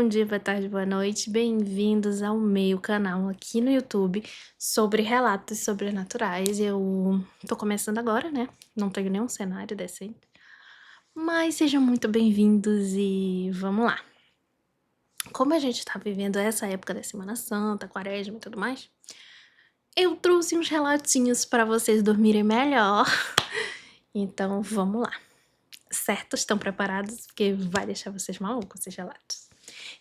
Bom dia, boa tarde, boa noite, bem-vindos ao meu canal aqui no YouTube sobre relatos sobrenaturais. Eu tô começando agora, né? Não tenho nenhum cenário decente, mas sejam muito bem-vindos e vamos lá. Como a gente tá vivendo essa época da Semana Santa, Quaresma e tudo mais, eu trouxe uns relatinhos para vocês dormirem melhor. Então vamos lá. Certo? Estão preparados? Porque vai deixar vocês malucos esses relatos.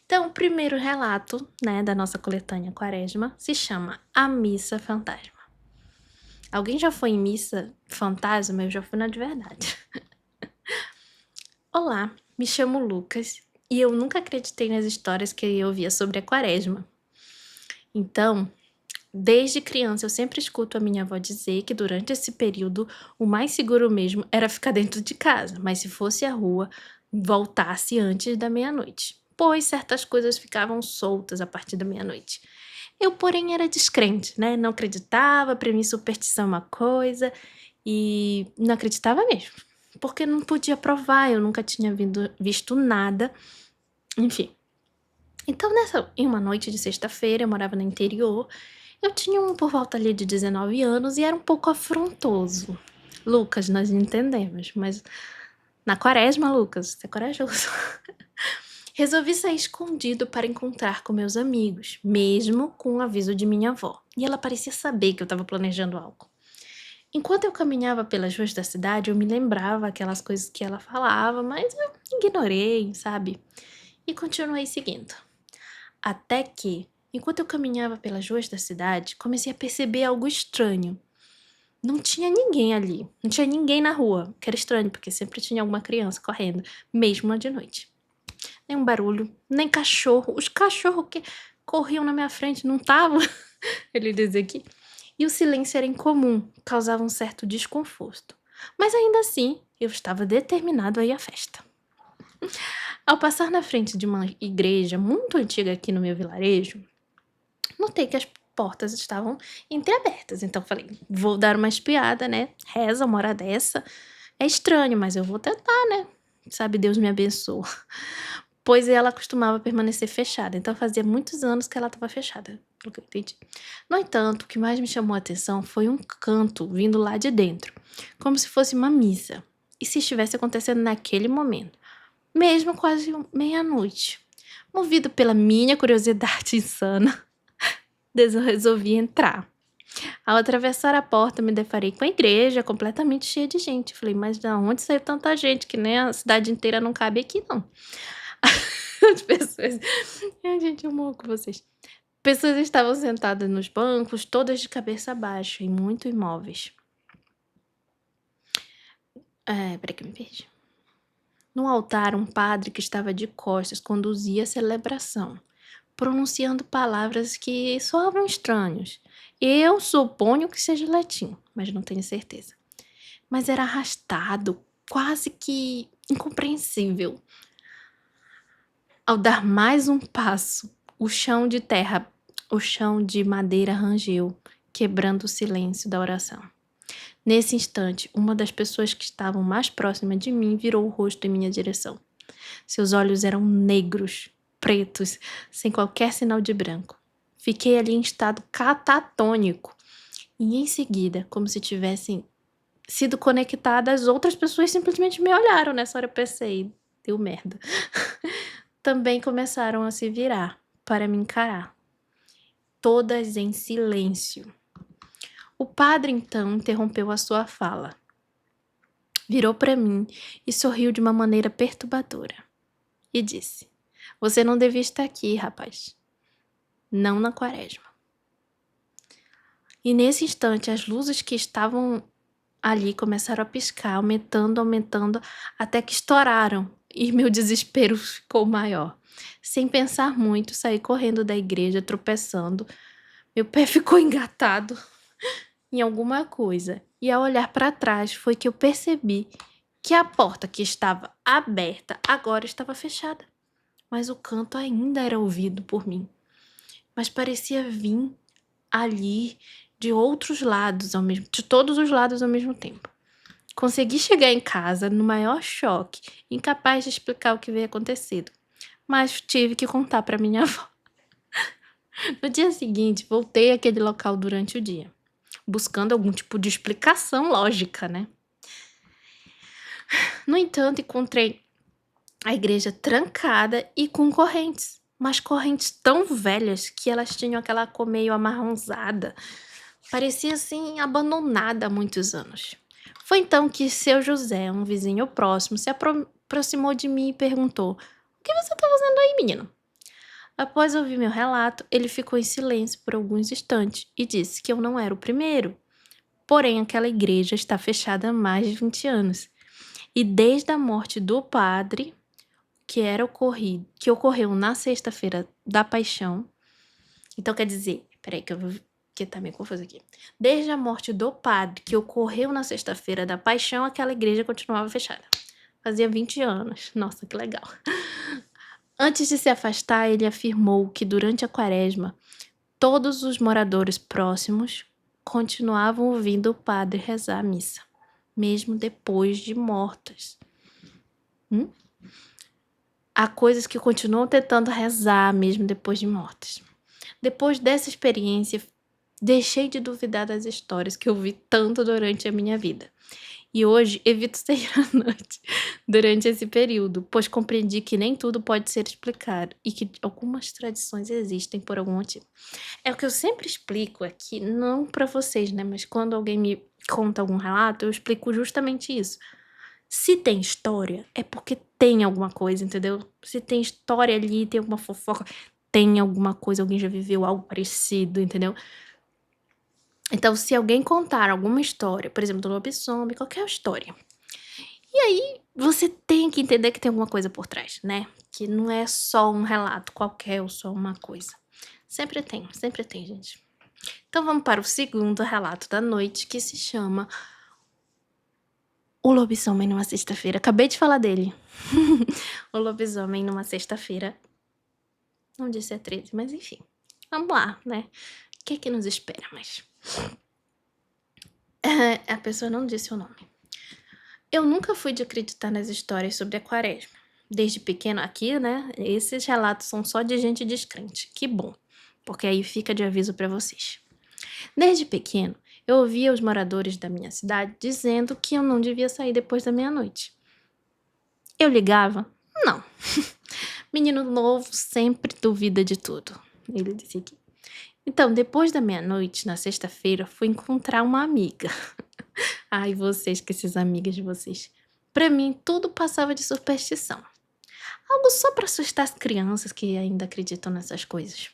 Então, o primeiro relato, né, da nossa coletânea Quaresma se chama A Missa Fantasma. Alguém já foi em missa fantasma? Eu já fui na de verdade. Olá, me chamo Lucas e eu nunca acreditei nas histórias que eu ouvia sobre a Quaresma. Então, desde criança eu sempre escuto a minha avó dizer que durante esse período o mais seguro mesmo era ficar dentro de casa, mas se fosse à rua, voltasse antes da meia-noite, pois certas coisas ficavam soltas a partir da meia-noite. Eu, porém, era descrente, né? Não acreditava, pra mim superstição é uma coisa, e não acreditava mesmo, porque não podia provar, eu nunca tinha visto nada, enfim. Então, em uma noite de sexta-feira, eu morava no interior, eu tinha por volta ali de 19 anos e era um pouco afrontoso. Lucas, nós entendemos, mas na Quaresma, Lucas, você é corajoso. Resolvi sair escondido para encontrar com meus amigos, mesmo com o aviso de minha avó. E ela parecia saber que eu estava planejando algo. Enquanto eu caminhava pelas ruas da cidade, eu me lembrava aquelas coisas que ela falava, mas eu ignorei, sabe? E continuei seguindo. Até que, enquanto eu caminhava pelas ruas da cidade, comecei a perceber algo estranho. Não tinha ninguém ali, não tinha ninguém na rua, que era estranho, porque sempre tinha alguma criança correndo, mesmo de noite. Nem um barulho, nem cachorro. Os cachorros que corriam na minha frente não estavam, ele diz aqui. E o silêncio era incomum, causava um certo desconforto. Mas ainda assim, eu estava determinado a ir à festa. Ao passar na frente de uma igreja muito antiga aqui no meu vilarejo, notei que as portas estavam entreabertas. Então falei, vou dar uma espiada, né? Reza uma hora dessa. É estranho, mas eu vou tentar, né? Sabe, Deus me abençoa. Pois ela costumava permanecer fechada, então fazia muitos anos que ela estava fechada, pelo que eu entendi. No entanto, o que mais me chamou a atenção foi um canto vindo lá de dentro, como se fosse uma missa, e se estivesse acontecendo naquele momento, mesmo quase meia-noite. Movido pela minha curiosidade insana, resolvi entrar. Ao atravessar a porta, me deparei com a igreja completamente cheia de gente. Falei, mas de onde saiu tanta gente? Que nem a cidade inteira não cabe aqui, não. As pessoas. Ai, gente, eu morro com vocês. Pessoas estavam sentadas nos bancos, todas de cabeça baixa e muito imóveis. Peraí que eu me perdi. No altar, um padre que estava de costas conduzia a celebração, pronunciando palavras que soavam estranhos. Eu suponho que seja latim, mas não tenho certeza. Mas era arrastado, quase que incompreensível. Ao dar mais um passo, o chão de madeira rangeu, quebrando o silêncio da oração. Nesse instante, uma das pessoas que estavam mais próxima de mim virou o rosto em minha direção. Seus olhos eram negros, pretos, sem qualquer sinal de branco. Fiquei ali em estado catatônico. E em seguida, como se tivessem sido conectadas, outras pessoas simplesmente me olharam. Nessa hora eu pensei, deu merda. Também começaram a se virar para me encarar, todas em silêncio. O padre então interrompeu a sua fala. Virou para mim e sorriu de uma maneira perturbadora. E disse, você não devia estar aqui, rapaz. Não na Quaresma. E nesse instante as luzes que estavam ali começaram a piscar, aumentando, até que estouraram. E meu desespero ficou maior. Sem pensar muito, saí correndo da igreja, tropeçando. Meu pé ficou engatado em alguma coisa. E ao olhar para trás foi que eu percebi que a porta que estava aberta agora estava fechada. Mas o canto ainda era ouvido por mim. Mas parecia vir ali de outros lados, de todos os lados ao mesmo tempo. Consegui chegar em casa no maior choque, incapaz de explicar o que havia acontecido. mas tive que contar para minha avó. No dia seguinte, voltei àquele local durante o dia, buscando algum tipo de explicação lógica, né? No entanto, encontrei a igreja trancada e com correntes, mas correntes tão velhas que elas tinham aquela cor meio amarronzada. Parecia assim abandonada há muitos anos. Foi então que seu José, um vizinho próximo, se aproximou de mim e perguntou: "O que você está fazendo aí, menino?" Após ouvir meu relato, ele ficou em silêncio por alguns instantes e disse que eu não era o primeiro. Porém, aquela igreja está fechada há mais de 20 anos. E desde a morte do padre, que ocorreu na sexta-feira da Paixão. Então quer dizer, peraí que tá meio confuso aqui. Desde a morte do padre, que ocorreu na sexta-feira da Paixão, aquela igreja continuava fechada. Fazia 20 anos. Nossa, que legal. Antes de se afastar, ele afirmou que durante a quaresma, todos os moradores próximos continuavam ouvindo o padre rezar a missa, mesmo depois de mortas. Há coisas que continuam tentando rezar mesmo depois de mortas. Depois dessa experiência, deixei de duvidar das histórias que ouvi tanto durante a minha vida. E hoje evito sair à noite durante esse período, pois compreendi que nem tudo pode ser explicado e que algumas tradições existem por algum motivo. É o que eu sempre explico aqui, não para vocês, né? Mas quando alguém me conta algum relato, eu explico justamente isso. Se tem história, é porque tem alguma coisa, entendeu? Se tem história ali, tem alguma fofoca, tem alguma coisa, alguém já viveu algo parecido, entendeu? Então, se alguém contar alguma história, por exemplo, do lobisomem, qualquer história, e aí você tem que entender que tem alguma coisa por trás, né? Que não é só um relato qualquer ou só uma coisa. Sempre tem, gente. Então vamos para o segundo relato da noite, que se chama O Lobisomem numa Sexta-feira. Acabei de falar dele. O Lobisomem numa Sexta-feira. Não disse é 13, mas enfim. Vamos lá, né? O que é que nos espera mais? A pessoa não disse o nome. Eu nunca fui de acreditar nas histórias sobre a quaresma. Desde pequeno aqui, né? Esses relatos são só de gente descrente. Que bom, porque aí fica de aviso para vocês. Desde pequeno, eu ouvia os moradores da minha cidade dizendo que eu não devia sair depois da meia-noite. Eu ligava? Não. Menino novo sempre duvida de tudo. Ele disse aqui. Então, depois da meia-noite, na sexta-feira, fui encontrar uma amiga. Ai, vocês, com esses amigas de vocês. Pra mim, tudo passava de superstição. Algo só pra assustar as crianças que ainda acreditam nessas coisas.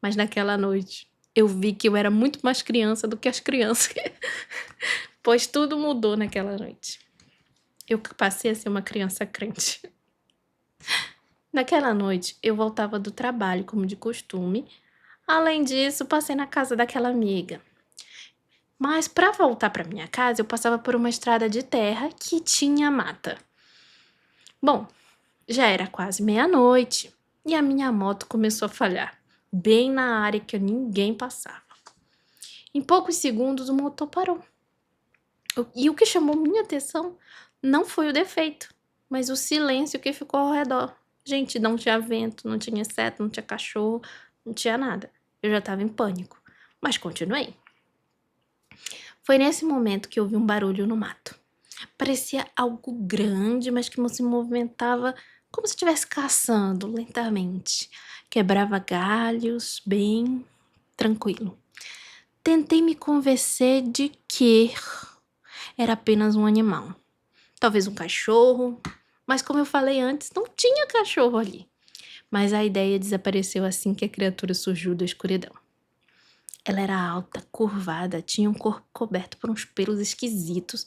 Mas naquela noite, eu vi que eu era muito mais criança do que as crianças. Pois tudo mudou naquela noite. Eu passei a ser uma criança crente. Naquela noite, eu voltava do trabalho, como de costume. Além disso, passei na casa daquela amiga. Mas para voltar para minha casa, eu passava por uma estrada de terra que tinha mata. Bom, já era quase meia-noite e a minha moto começou a falhar, bem na área que ninguém passava. Em poucos segundos, o motor parou. E o que chamou minha atenção não foi o defeito, mas o silêncio que ficou ao redor. Gente, não tinha vento, não tinha inseto, não tinha cachorro, não tinha nada. Eu já estava em pânico, mas continuei. Foi nesse momento que ouvi um barulho no mato. Parecia algo grande, mas que se movimentava como se estivesse caçando lentamente. Quebrava galhos, bem tranquilo. Tentei me convencer de que era apenas um animal. Talvez um cachorro, mas como eu falei antes, não tinha cachorro ali. Mas a ideia desapareceu assim que a criatura surgiu da escuridão. Ela era alta, curvada, tinha um corpo coberto por uns pelos esquisitos.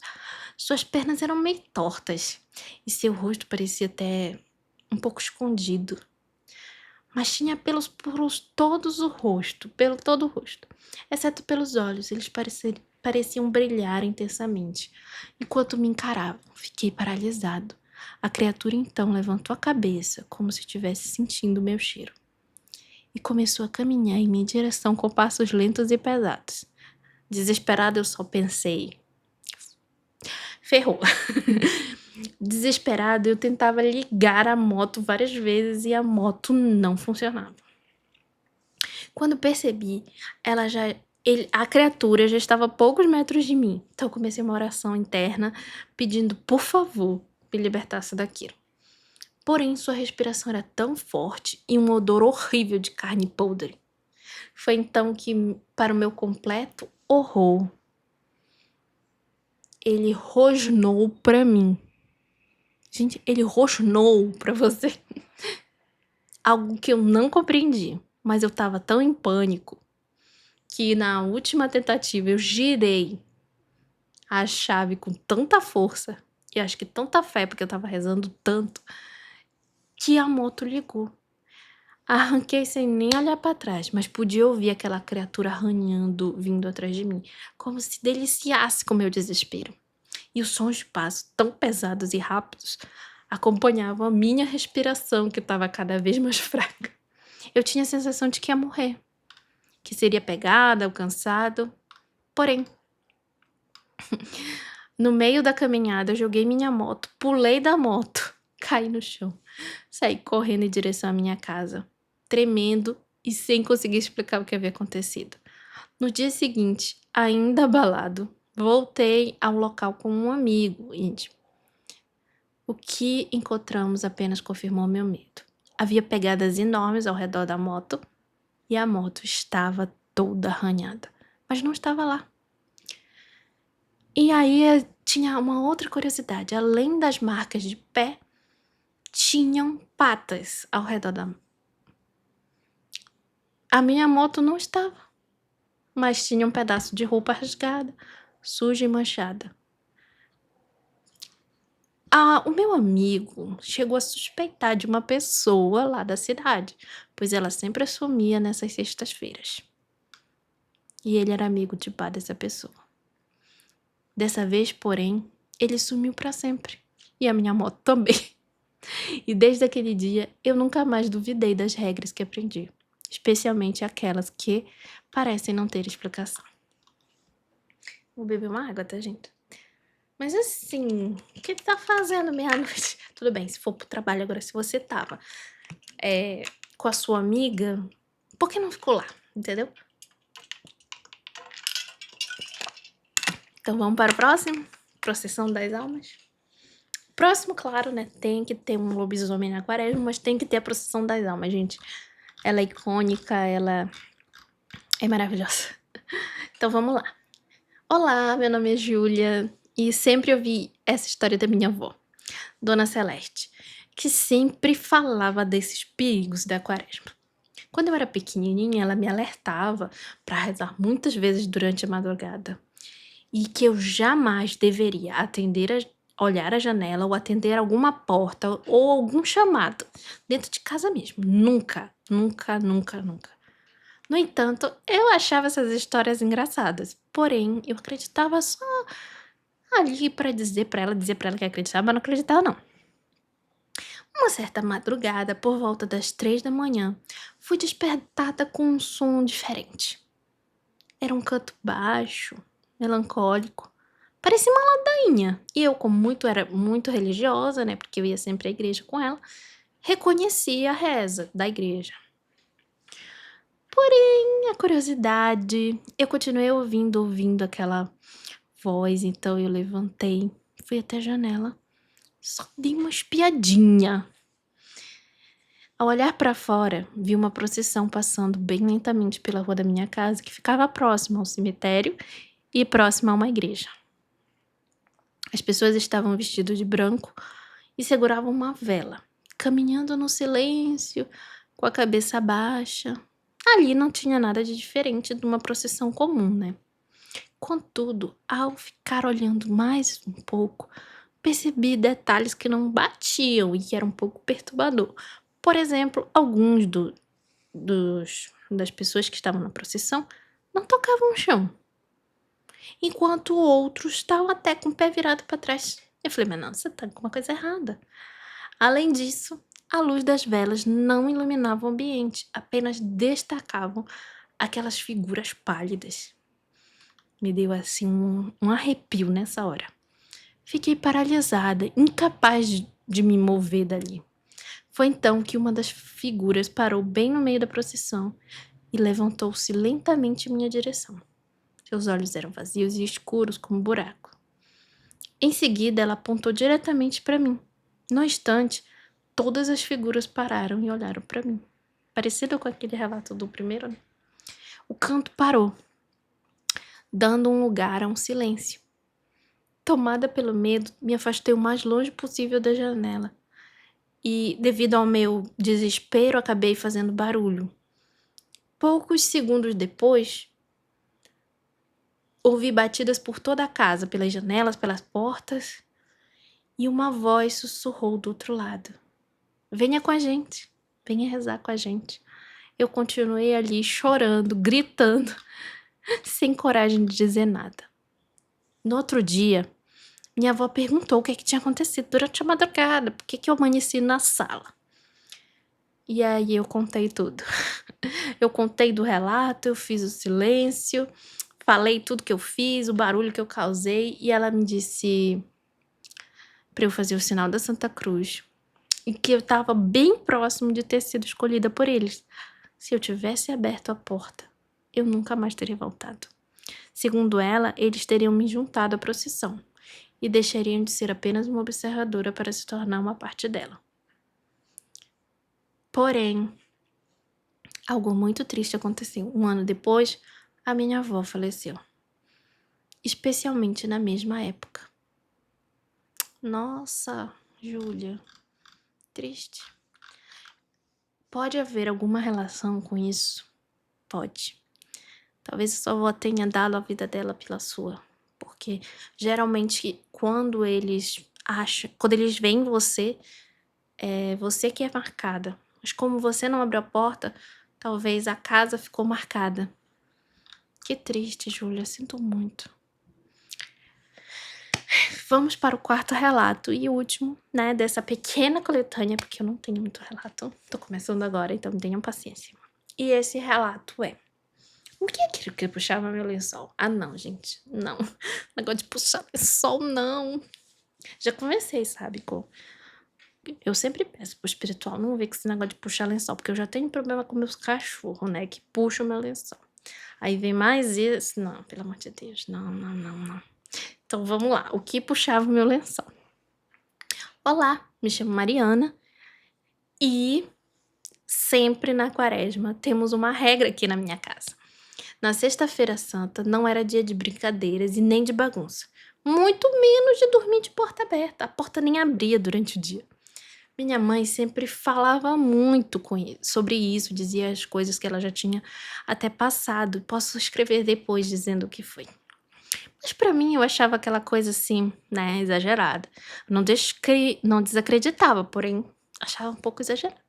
Suas pernas eram meio tortas e seu rosto parecia até um pouco escondido. Mas tinha pelos por pelo todo o rosto, exceto pelos olhos. Eles pareciam brilhar intensamente. Enquanto me encaravam, fiquei paralisado. A criatura então levantou a cabeça, como se estivesse sentindo meu cheiro, e começou a caminhar em minha direção com passos lentos e pesados. Desesperada, eu só pensei: ferrou. Desesperada, eu tentava ligar a moto várias vezes e a moto não funcionava. Quando percebi, a criatura já estava a poucos metros de mim. Então eu comecei uma oração interna pedindo, por favor, me libertasse daquilo. Porém, sua respiração era tão forte e um odor horrível de carne podre. Foi então que, para o meu completo horror, ele rosnou pra mim. Gente, ele rosnou pra você. Algo que eu não compreendi, mas eu tava tão em pânico que na última tentativa eu girei a chave com tanta força e acho que tanta fé, porque eu tava rezando tanto, que a moto ligou. Arranquei sem nem olhar pra trás, mas podia ouvir aquela criatura arranhando vindo atrás de mim, como se deliciasse com meu desespero. E os sons de passo, tão pesados e rápidos, acompanhavam a minha respiração, que estava cada vez mais fraca. Eu tinha a sensação de que ia morrer, que seria pegada, alcançado. Porém, no meio da caminhada, eu joguei minha moto, pulei da moto, caí no chão, saí correndo em direção à minha casa, tremendo e sem conseguir explicar o que havia acontecido. No dia seguinte, ainda abalado, voltei ao local com um amigo íntimo. O que encontramos apenas confirmou meu medo. Havia pegadas enormes ao redor da moto e a moto estava toda arranhada, mas não estava lá. E aí tinha uma outra curiosidade. Além das marcas de pé, tinham patas ao redor da moto. A minha moto não estava, mas tinha um pedaço de roupa rasgada, suja e manchada. O meu amigo chegou a suspeitar de uma pessoa lá da cidade, pois ela sempre sumia nessas sextas-feiras. E ele era amigo de bar dessa pessoa. Dessa vez, porém, ele sumiu para sempre. E a minha moto também. E desde aquele dia, eu nunca mais duvidei das regras que aprendi. Especialmente aquelas que parecem não ter explicação. Vou beber uma água, tá, gente? Mas assim, o que tá fazendo meia-noite? Tudo bem, se for pro trabalho agora, se você tava com a sua amiga, por que não ficou lá? Entendeu? Então vamos para o próximo? Procissão das Almas. Próximo, claro, né? Tem que ter um lobisomem na quaresma, mas tem que ter a procissão das almas, gente. Ela é icônica, ela é maravilhosa. Então vamos lá. Olá, meu nome é Júlia e sempre ouvi essa história da minha avó, Dona Celeste, que sempre falava desses perigos da quaresma. Quando eu era pequenininha, ela me alertava para rezar muitas vezes durante a madrugada e que eu jamais deveria olhar a janela ou atender alguma porta ou algum chamado dentro de casa mesmo. Nunca, nunca, nunca, nunca. No entanto, eu achava essas histórias engraçadas, porém eu acreditava só ali para dizer para ela que acreditava, mas não acreditava não. Uma certa madrugada, por volta das 3 da manhã, fui despertada com um som diferente. Era um canto baixo, melancólico. Parecia uma ladainha. E eu, como era muito religiosa, né, porque eu ia sempre à igreja com ela, reconheci a reza da igreja. Porém, a curiosidade, eu continuei ouvindo aquela voz, então eu levantei, fui até a janela, só dei uma espiadinha. Ao olhar para fora, vi uma procissão passando bem lentamente pela rua da minha casa, que ficava próxima ao cemitério e próxima a uma igreja. As pessoas estavam vestidas de branco e seguravam uma vela, caminhando no silêncio, com a cabeça baixa. Ali não tinha nada de diferente de uma procissão comum, né? Contudo, ao ficar olhando mais um pouco, percebi detalhes que não batiam e que era um pouco perturbador. Por exemplo, alguns das pessoas que estavam na procissão não tocavam o chão, enquanto outros estavam até com o pé virado para trás. Eu falei, mas não, você tá com uma coisa errada. Além disso, a luz das velas não iluminava o ambiente, apenas destacavam aquelas figuras pálidas. Me deu assim um arrepio nessa hora. Fiquei paralisada, incapaz de me mover dali. Foi então que uma das figuras parou bem no meio da procissão e levantou-se lentamente em minha direção. Seus olhos eram vazios e escuros como um buraco. Em seguida, ela apontou diretamente para mim. No instante, todas as figuras pararam e olharam para mim. Parecido com aquele relato do primeiro, né? O canto parou, dando um lugar a um silêncio. Tomada pelo medo, me afastei o mais longe possível da janela. E, devido ao meu desespero, acabei fazendo barulho. Poucos segundos depois, ouvi batidas por toda a casa, pelas janelas, pelas portas, e uma voz sussurrou do outro lado. Venha com a gente, venha rezar com a gente. Eu continuei ali chorando, gritando, sem coragem de dizer nada. No outro dia, minha avó perguntou o que tinha acontecido durante a madrugada, por que eu amanheci na sala. E aí eu contei tudo. Eu contei do relato, eu fiz o silêncio, falei tudo que eu fiz, o barulho que eu causei, e ela me disse para eu fazer o sinal da Santa Cruz e que eu estava bem próximo de ter sido escolhida por eles. Se eu tivesse aberto a porta, eu nunca mais teria voltado. Segundo ela, eles teriam me juntado à procissão e deixariam de ser apenas uma observadora para se tornar uma parte dela. Porém, algo muito triste aconteceu. Um ano depois, a minha avó faleceu. Especialmente na mesma época. Nossa, Júlia, triste. Pode haver alguma relação com isso? Pode. Talvez a sua avó tenha dado a vida dela pela sua. Porque geralmente quando eles veem você, é você que é marcada. Mas como você não abriu a porta, talvez a casa ficou marcada. Que triste, Júlia, sinto muito. Vamos para o quarto relato e último, né, dessa pequena coletânea, porque eu não tenho muito relato. Tô começando agora, então tenham paciência. E esse relato é: o que é aquilo que puxava meu lençol? Ah, não, gente, não. Negócio de puxar lençol, não. Já comecei, sabe, eu sempre peço pro espiritual não ver com esse negócio de puxar lençol, porque eu já tenho problema com meus cachorros, né, que puxam meu lençol. Aí vem mais isso. Não, pelo amor de Deus, não, não, não, não. Então vamos lá, o que puxava o meu lençol? Olá, me chamo Mariana e sempre na quaresma temos uma regra aqui na minha casa. Na sexta-feira santa não era dia de brincadeiras e nem de bagunça, muito menos de dormir de porta aberta, a porta nem abria durante o dia. Minha mãe sempre falava muito sobre isso, dizia as coisas que ela já tinha até passado. Posso escrever depois dizendo o que foi. Mas pra mim eu achava aquela coisa assim, né, exagerada. Não desacreditava, porém achava um pouco exagerada.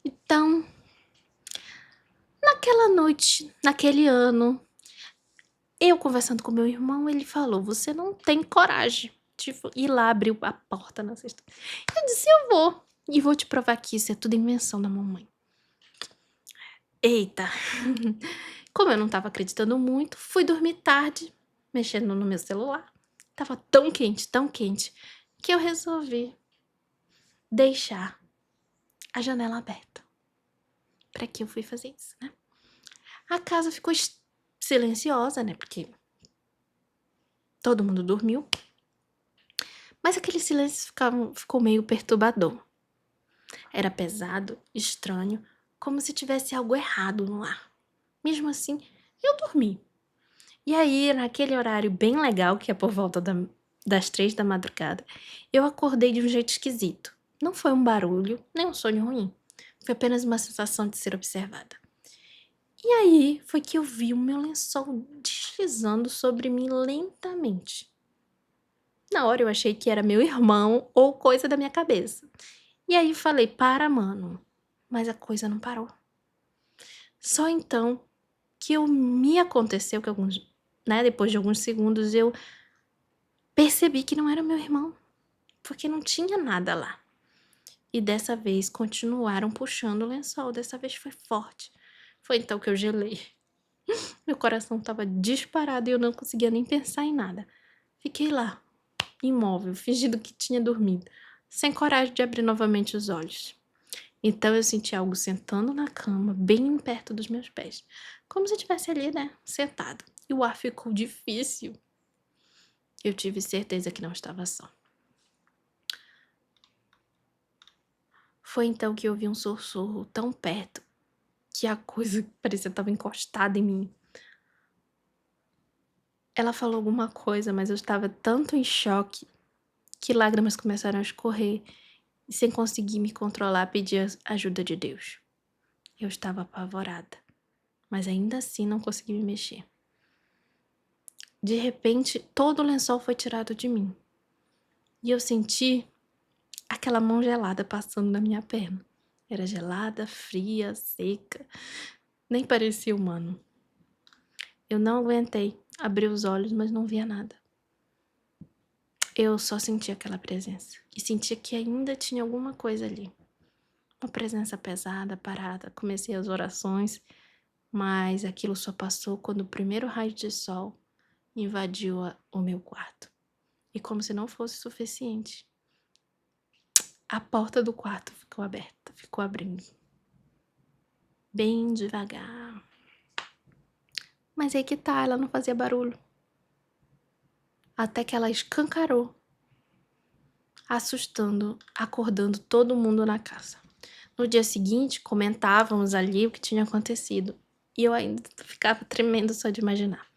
Então, naquela noite, naquele ano, eu conversando com meu irmão, ele falou: "Você não tem coragem de ir lá abrir a porta na sexta". Eu disse: "Eu vou, e vou te provar que isso é tudo invenção da mamãe". Eita! Como eu não estava acreditando muito, fui dormir tarde, mexendo no meu celular. Tava tão quente, que eu resolvi deixar a janela aberta. Pra que eu fui fazer isso, né? A casa ficou silenciosa, né? Porque todo mundo dormiu. Mas aquele silêncio ficou meio perturbador. Era pesado, estranho, como se tivesse algo errado no ar. Mesmo assim, eu dormi. E aí, naquele horário bem legal, que é por volta das 3 da madrugada, eu acordei de um jeito esquisito. Não foi um barulho, nem um sonho ruim. Foi apenas uma sensação de ser observada. E aí foi que eu vi o meu lençol deslizando sobre mim lentamente. Na hora eu achei que era meu irmão ou coisa da minha cabeça. E aí falei: para, mano. Mas a coisa não parou. Só então que me aconteceu que depois de alguns segundos eu percebi que não era meu irmão, porque não tinha nada lá. E dessa vez continuaram puxando o lençol, dessa vez foi forte. Foi então que eu gelei. Meu coração estava disparado e eu não conseguia nem pensar em nada. Fiquei lá, imóvel, fingindo que tinha dormido, sem coragem de abrir novamente os olhos. Então eu senti algo sentando na cama, bem perto dos meus pés, como se eu estivesse ali, né, sentado. E o ar ficou difícil. Eu tive certeza que não estava só. Foi então que eu vi um sussurro tão perto que a coisa parecia que estava encostada em mim. Ela falou alguma coisa, mas eu estava tanto em choque que lágrimas começaram a escorrer e, sem conseguir me controlar, pedi a ajuda de Deus. Eu estava apavorada, mas ainda assim não consegui me mexer. De repente, todo o lençol foi tirado de mim e eu senti aquela mão gelada passando na minha perna. Era gelada, fria, seca, nem parecia humano. Eu não aguentei, abri os olhos, mas não via nada. Eu só sentia aquela presença e sentia que ainda tinha alguma coisa ali. Uma presença pesada, parada. Comecei as orações, mas aquilo só passou quando o primeiro raio de sol invadiu o meu quarto. E como se não fosse suficiente, a porta do quarto ficou aberta, ficou abrindo. Bem devagar. Mas aí que tá, ela não fazia barulho. Até que ela escancarou, assustando, acordando todo mundo na casa. No dia seguinte, comentávamos ali o que tinha acontecido. E eu ainda ficava tremendo só de imaginar.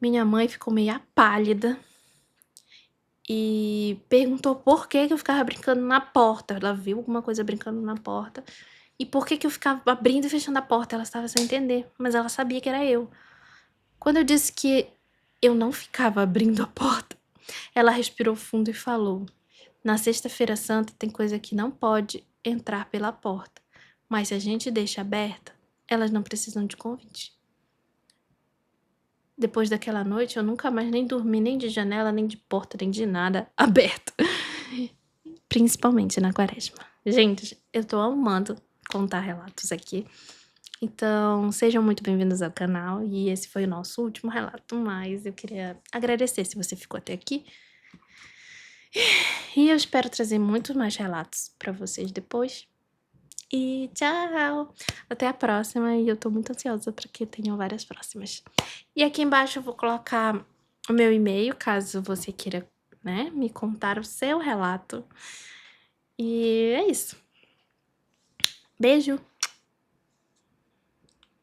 Minha mãe ficou meio pálida e perguntou por que eu ficava brincando na porta. Ela viu alguma coisa brincando na porta. E por que eu ficava abrindo e fechando a porta? Ela estava sem entender, mas ela sabia que era eu. Quando eu disse que eu não ficava abrindo a porta, ela respirou fundo e falou: na Sexta-feira Santa tem coisa que não pode entrar pela porta, mas se a gente deixa aberta, elas não precisam de convite. Depois daquela noite, eu nunca mais nem dormi nem de janela, nem de porta, nem de nada aberto. Principalmente na quaresma. Gente, eu tô amando contar relatos aqui. Então, sejam muito bem-vindos ao canal. E esse foi o nosso último relato, mas eu queria agradecer se você ficou até aqui. E eu espero trazer muitos mais relatos pra vocês depois. E tchau! Até a próxima, e eu tô muito ansiosa para que tenham várias próximas. E aqui embaixo eu vou colocar o meu e-mail, caso você queira, né, me contar o seu relato. E é isso. Beijo!